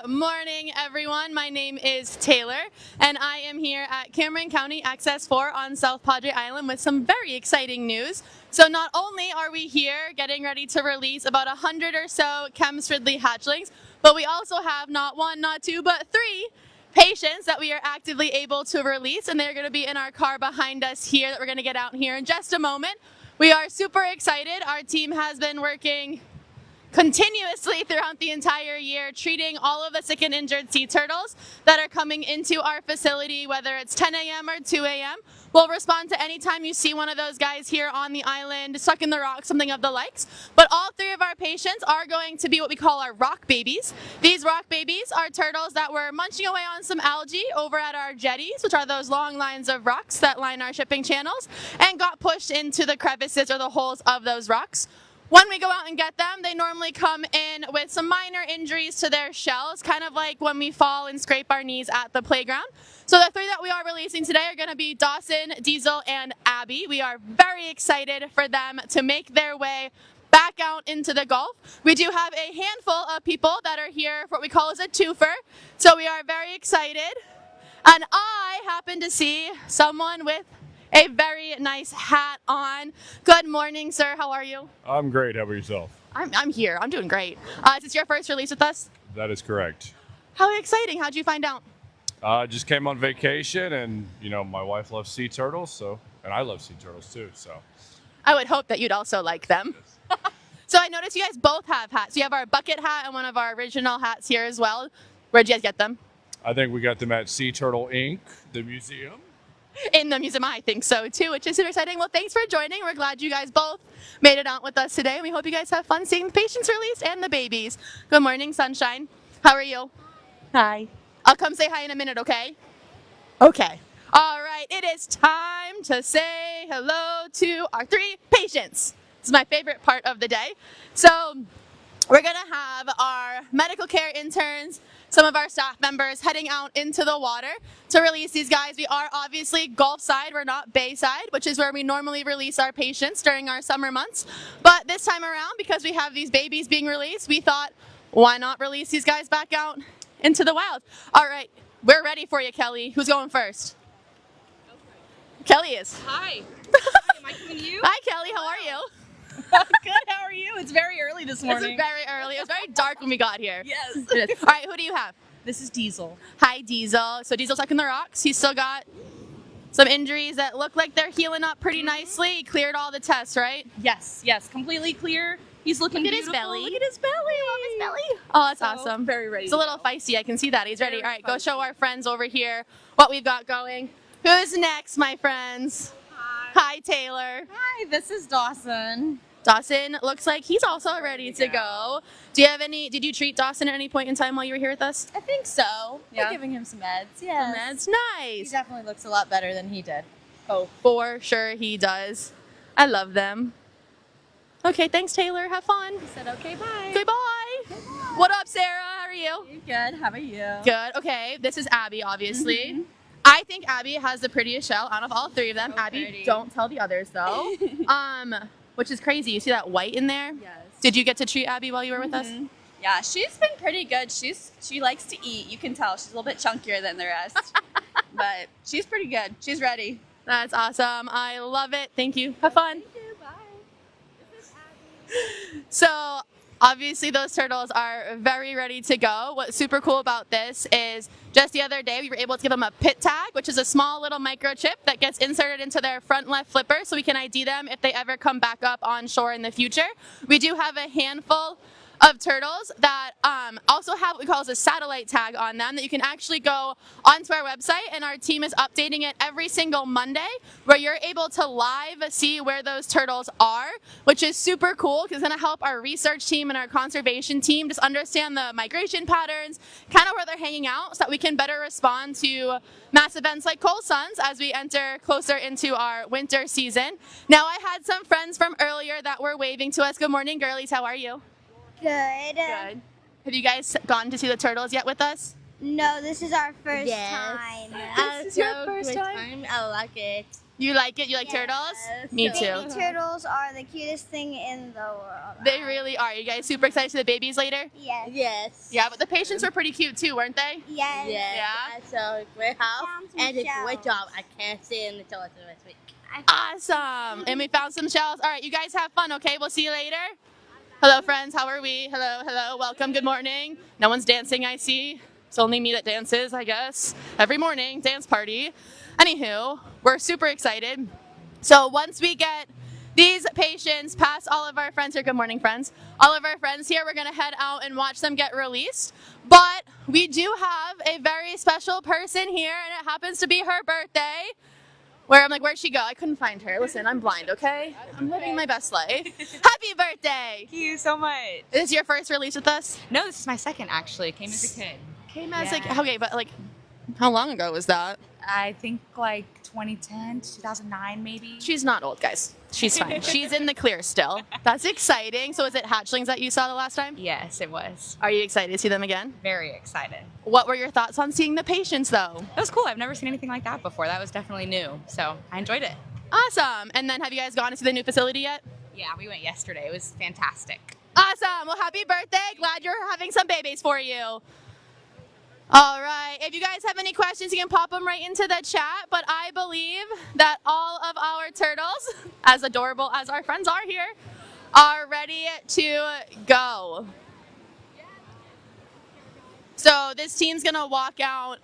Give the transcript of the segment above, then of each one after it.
Good morning, everyone. My name is Taylor, and I am here at Cameron County Access 4 on South Padre Island with some very exciting news. So not only are we here getting ready to release about 100 or so chem-stridley hatchlings, but we also have not one, not two, but three patients that we are actively able to release, and they're going to be in our car behind us here that we're going to get out here in just a moment. We are super excited. Our team has been working continuously throughout the entire year, treating all of the sick and injured sea turtles that are coming into our facility, whether it's 10 a.m. or 2 a.m. We'll respond to any time you see one of those guys here on the island, stuck in the rock, something of the likes. But all three of our patients are going to be what we call our rock babies. These rock babies are turtles that were munching away on some algae over at our jetties, which are those long lines of rocks that line our shipping channels, and got pushed into the crevices or the holes of those rocks. When we go out and get them, they normally come in with some minor injuries to their shells, kind of like when we fall and scrape our knees at the playground. So the three that we are releasing today are going to be Dawson, Diesel, and Abby. We are very excited for them to make their way back out into the Gulf. We do have a handful of people that are here for what we call as a twofer, so we are very excited. And I happen to see someone with a very nice hat on. Good morning, sir. How are you? I'm great. How about yourself? I'm here. I'm doing great. Is this your first release with us? That is correct. How exciting. How'd you find out? Just came on vacation, and my wife loves sea turtles, and I love sea turtles too. So I would hope that you'd also like them. So I noticed you guys both have hats. You have our bucket hat and one of our original hats here as well. Where'd you guys get them? I think we got them at Sea Turtle Inc., the museum. In the museum, I think so too, which is super exciting. Well, thanks for joining. We're glad you guys both made it out with us today. We hope you guys have fun seeing the patients released and the babies. Good morning, Sunshine. How are you? Hi. I'll come say hi in a minute, okay? Okay. All right, it is time to say hello to our three patients. This is my favorite part of the day. So we're gonna have our medical care interns, some of our staff members heading out into the water to release these guys. We are obviously Gulf side, we're not Bay side, which is where we normally release our patients during our summer months. But this time around, because we have these babies being released, we thought, why not release these guys back out into the wild? All right, we're ready for you, Kelly. Who's going first? Kelly is. Hi. Hi, am I coming to you? Hi, Kelly. How are you? Good, how are you? It's very early this morning. It's very early. It was very dark when we got here. Yes. It is. All right, who do you have? This is Diesel. Hi, Diesel. So Diesel's stuck in the rocks. He's still got some injuries that look like they're healing up pretty nicely. He cleared all the tests, right? Yes, completely clear. He's looking Look at his beautiful. belly. Look at his belly. I love his belly. Oh, that's So, awesome. very ready He's a to little go. feisty. I can see that. He's ready. Very All right, go feisty. show our friends over here what we've got going. Who's next, my friends? Hi, Taylor. Hi, this is Dawson. Dawson looks like he's also ready to go. Did you treat Dawson at any point in time while you were here with us? I think so. Yeah. We're giving him some meds. Yeah. That's He nice. definitely looks a lot better than he did. Oh, for sure he does. I love them. Okay, thanks, Taylor. Have fun. He said, okay, bye. Goodbye. What up, Sarah? How are you? Good. How about you? Good. Okay, this is Abby, obviously. I think Abby has the prettiest shell out of all three of them. So Abby, pretty. don't tell the others though. Which is crazy. You see that white in there? Yes. Did you get to treat Abby while you were with us? Yeah, she's been pretty good. She likes to eat. You can tell she's a little bit chunkier than the rest. But she's pretty good. She's ready. That's awesome. I love it. Thank you. Have fun. Thank you. Bye. So obviously those turtles are very ready to go. What's super cool about this is just the other day we were able to give them a pit tag, which is a small little microchip that gets inserted into their front left flipper so we can ID them if they ever come back up on shore in the future. We do have a handful of turtles that also have what we call as a satellite tag on them that you can actually go onto our website, and our team is updating it every single Monday where you're able to live see where those turtles are, which is super cool because it's going to help our research team and our conservation team just understand the migration patterns, kind of where they're hanging out, so that we can better respond to mass events like cold suns as we enter closer into our winter season. Now, I had some friends from earlier that were waving to us. Good morning, girlies. How are you? Good. Good. Have you guys gotten to see the turtles yet with us? No, this is our first Yes. time. This is your first time? I like it. You like it? You like Yes. turtles? Me too. Baby turtles are the cutest thing in the world. They really are. You guys super excited to see the babies later? Yes. Yes. Yeah, but the patients were pretty cute too, weren't they? Yes. Yes. Yeah? I saw a great house Found some and a great shells. job. I can't stay in the toilet this week. Awesome. And we found some shells. All right, you guys have fun, okay? We'll see you later. Hello, friends. How are we? Hello, hello. Welcome. Good morning. No one's dancing, I see. It's only me that dances, I guess. Every morning, dance party. Anywho, we're super excited. So once we get these patients past all of our friends here, good morning, friends. All of our friends here, we're going to head out and watch them get released. But we do have a very special person here, and it happens to be her birthday. Where I'm like, where'd she go? I couldn't find her. Listen, I'm blind, okay? I'm living my best life. Happy birthday! Thank you so much. Is this your first release with us? No, this is my second actually. Came as a kid. Came as Yeah. like, okay, but like, how long ago was that? I think like 2010, 2009 maybe. She's not old, guys. She's fine. She's in the clear still. That's exciting. So is it hatchlings that you saw the last time? Yes, it was. Are you excited to see them again? Very excited. What were your thoughts on seeing the patients though? It was cool. I've never seen anything like that before. That was definitely new. So I enjoyed it. Awesome. And then have you guys gone to see the new facility yet? Yeah, we went yesterday. It was fantastic. Awesome. Well, happy birthday. Glad you're having some babies for you. All right. If you guys have any questions, you can pop them right into the chat. But I believe that all of our turtles, as adorable as our friends are here, are ready to go. So this team's going to walk out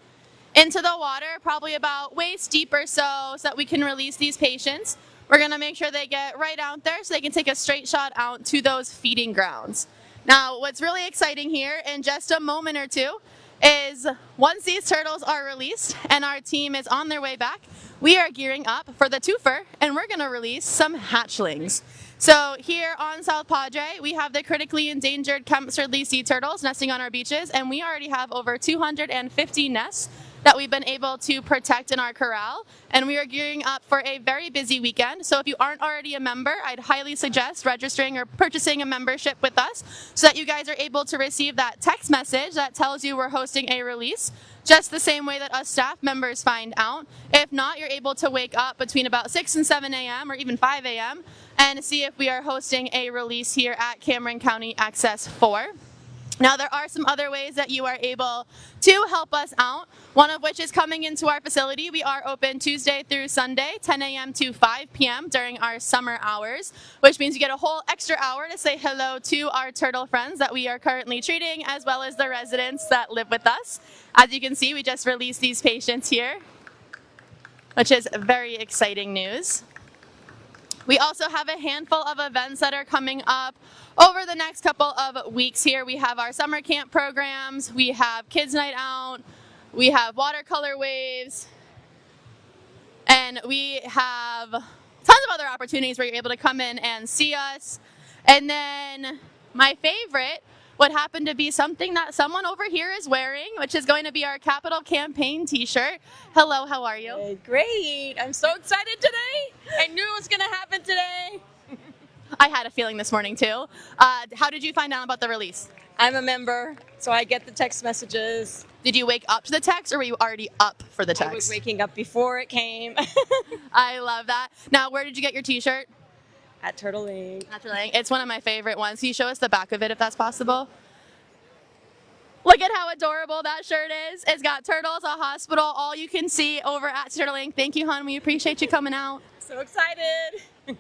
into the water, probably about waist deep or so that we can release these patients. We're going to make sure they get right out there so they can take a straight shot out to those feeding grounds. Now, what's really exciting here in just a moment or two is once these turtles are released and our team is on their way back, we are gearing up for the twofer and we're going to release some hatchlings. So here on South Padre, we have the critically endangered Kempsterly sea turtles nesting on our beaches, and we already have over 250 nests that we've been able to protect in our corral, and we are gearing up for a very busy weekend. So if you aren't already a member, I'd highly suggest registering or purchasing a membership with us so that you guys are able to receive that text message that tells you we're hosting a release, just the same way that us staff members find out. If not, you're able to wake up between about 6 and 7 a.m. or even 5 a.m. and see if we are hosting a release here at Cameron County Access 4. Now, there are some other ways that you are able to help us out, one of which is coming into our facility. We are open Tuesday through Sunday, 10 a.m. to 5 p.m. during our summer hours, which means you get a whole extra hour to say hello to our turtle friends that we are currently treating, as well as the residents that live with us. As you can see, we just released these patients here, which is very exciting news. We also have a handful of events that are coming up over the next couple of weeks here. We have our summer camp programs, we have kids night out, we have watercolor waves, and we have tons of other opportunities where you're able to come in and see us. And then my favorite would happen to be something that someone over here is wearing, which is going to be our Capital Campaign t-shirt. Hello, how are you? Great. I'm so excited today. I knew it was going to happen today. I had a feeling this morning too. How did you find out about the release? I'm a member, so I get the text messages. Did you wake up to the text or were you already up for the I was text? waking up before it came. I love that. Now, where did you get your t-shirt? At Turtle Lake. It's one of my favorite ones. Can you show us the back of it if that's possible? Look at how adorable that shirt is. It's got turtles, a hospital, all you can see over at Turtle Lake. Thank you, hon. We appreciate you coming out. So excited.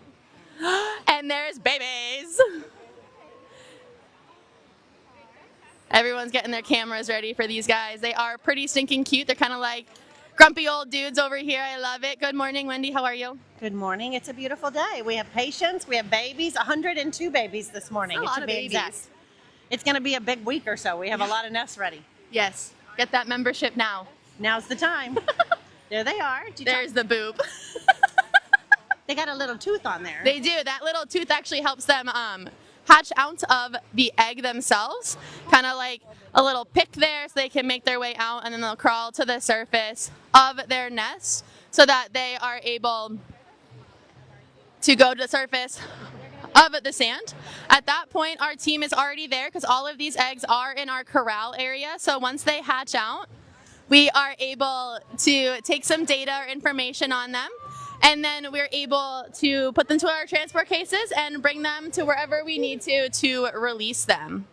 And there's babies. Everyone's getting their cameras ready for these guys. They are pretty stinking cute. They're kind of like grumpy old dudes over here. I love it. Good morning, Wendy. How are you? Good morning. It's a beautiful day. We have patients. We have babies. 102 babies this morning. That's a lot to of be babies. exact. It's going to be a big week or so. We have a lot of nests ready. Yes. Get that membership now. Now's the time. There they are. There's the boob. They got a little tooth on there. They do. That little tooth actually helps them hatch out of the egg themselves. Kind of like a little pick there so they can make their way out, and then they'll crawl to the surface of their nest so that they are able to go to the surface of the sand. At that point, our team is already there because all of these eggs are in our corral area. So once they hatch out, we are able to take some data or information on them, and then we're able to put them to our transport cases and bring them to wherever we need to release them.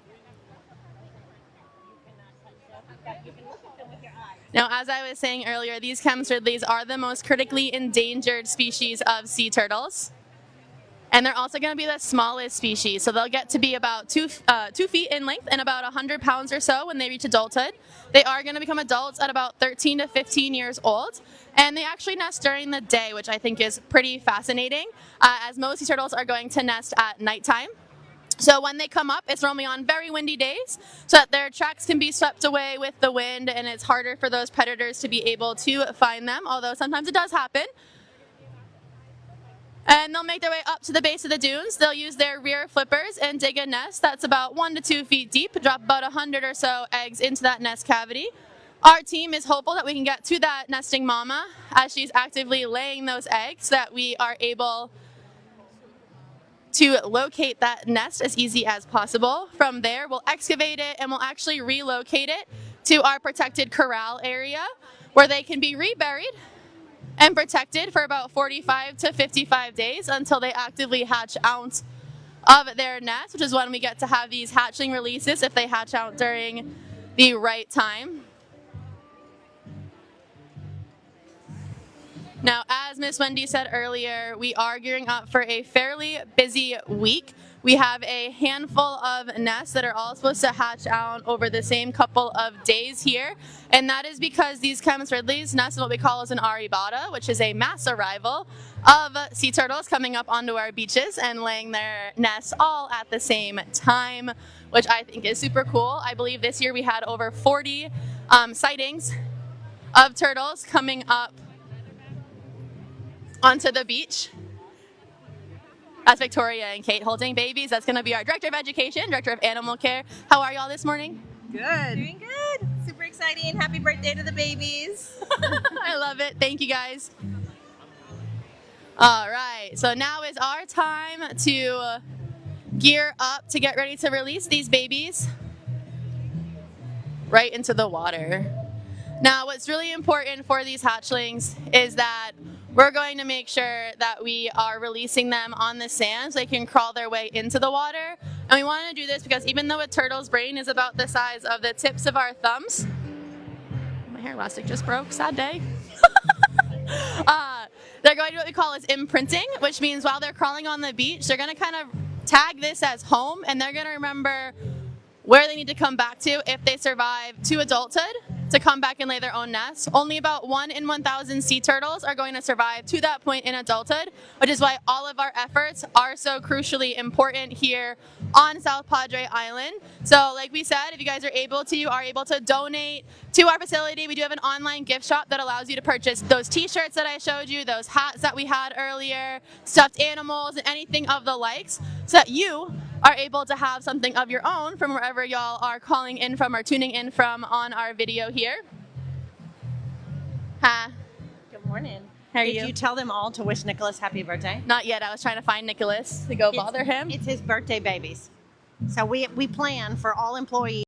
Now, as I was saying earlier, these chemsridleys are the most critically endangered species of sea turtles. And they're also going to be the smallest species. So they'll get to be about 2 feet in length and about 100 pounds or so when they reach adulthood. They are going to become adults at about 13 to 15 years old. And they actually nest during the day, which I think is pretty fascinating, as most sea turtles are going to nest at nighttime. So when they come up, it's normally on very windy days so that their tracks can be swept away with the wind, and it's harder for those predators to be able to find them, although sometimes it does happen. And they'll make their way up to the base of the dunes. They'll use their rear flippers and dig a nest that's about 1 to 2 feet deep, drop about 100 or so eggs into that nest cavity. Our team is hopeful that we can get to that nesting mama as she's actively laying those eggs so that we are able to locate that nest as easy as possible. From there, we'll excavate it and we'll actually relocate it to our protected corral area where they can be reburied and protected for about 45 to 55 days until they actively hatch out of their nest, which is when we get to have these hatchling releases if they hatch out during the right time. Now, as Miss Wendy said earlier, we are gearing up for a fairly busy week. We have a handful of nests that are all supposed to hatch out over the same couple of days here. And that is because these chemsridleys nest in what we call as an aribata, which is a mass arrival of sea turtles coming up onto our beaches and laying their nests all at the same time, which I think is super cool. I believe this year we had over 40 sightings of turtles coming up onto the beach. That's Victoria and Kate holding babies. That's going to be our Director of Education, Director of Animal Care. How are y'all this morning? Good. Doing good. Super exciting. Happy birthday to the babies. I love it. Thank you, guys. All right. So now is our time to gear up to get ready to release these babies right into the water. Now, what's really important for these hatchlings is that we're going to make sure that we are releasing them on the sand so they can crawl their way into the water. And we want to do this because even though a turtle's brain is about the size of the tips of our thumbs, my hair elastic just broke, sad day. They're going to do what we call as imprinting, which means while they're crawling on the beach, they're going to kind of tag this as home, and they're going to remember where they need to come back to if they survive to adulthood to come back and lay their own nests. Only about 1 in 1,000 sea turtles are going to survive to that point in adulthood, which is why all of our efforts are so crucially important here on South Padre Island. So like we said, if you guys are able to donate to our facility. We do have an online gift shop that allows you to purchase those t-shirts that I showed you, those hats that we had earlier, stuffed animals, and anything of the likes, so that you are able to have something of your own from wherever y'all are calling in from or tuning in from on our video here. Hi. Good morning. How are Did you? you tell them all to wish Nicholas happy birthday? Not yet. I was trying to find Nicholas to go bother him. It's his birthday babies. So we plan for all employees